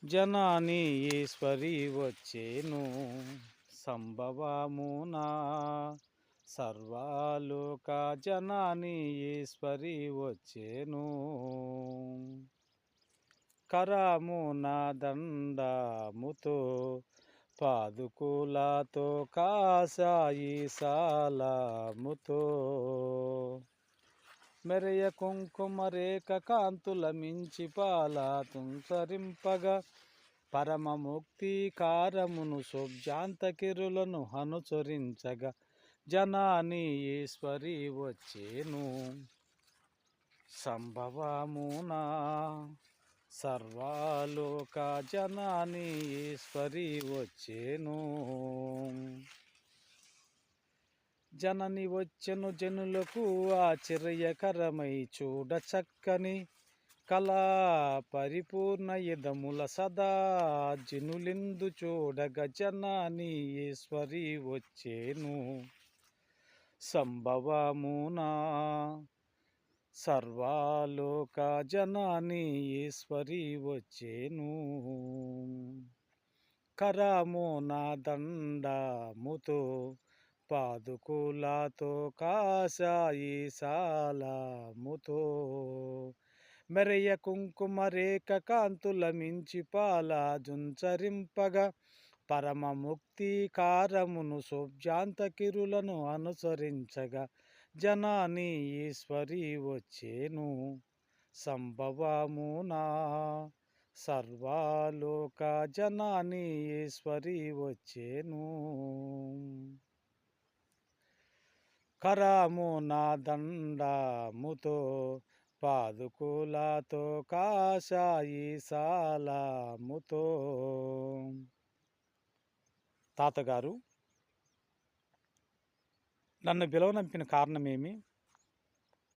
జనని ఈశ్వరి వచ్చేను సంభవమునా సర్వలోక జనని ఈశ్వరి వచ్చేను కరమున దండముతో పాదుకులతో కాసాయి సాలముతో మెరయ కుంకుమ రేఖ కాంతుల మించి పాల తుంసరింపగా పరమముక్తి కారమును శుభ్యాంతకిరులను హనుచరించగా జనాని ఈశ్వరి వచ్చేను సంభవమునా సర్వలోక జనాని ఈశ్వరి వచ్చేను జనని వచ్చెను జనులకు ఆశ్చర్యకరమై చూడ చక్కని కళా పరిపూర్ణ యదముల సదా జనులిందు చూడగ జనని ఈశ్వరి వచ్చేను సంభవమునా సర్వలోక జనని ఈశ్వరి వచ్చేను కరమున దండముతో పాదుకులతో కాసాయి సాలముతో మెరయ కుంకుమ రేఖ కాంతుల మించి పాల జుంచరింపగా పరమముక్తి కారమును శుభ్యాంతకిరులను అనుసరించగా జనాని ఈశ్వరి వచ్చేను సంభవమునా సర్వలోక జనాని ఈశ్వరి వచ్చేను కరమున దండముతో పాదుకులతో కాసాయి సాలముతో. తాతగారు నన్ను పిలవనంపిన కారణమేమి?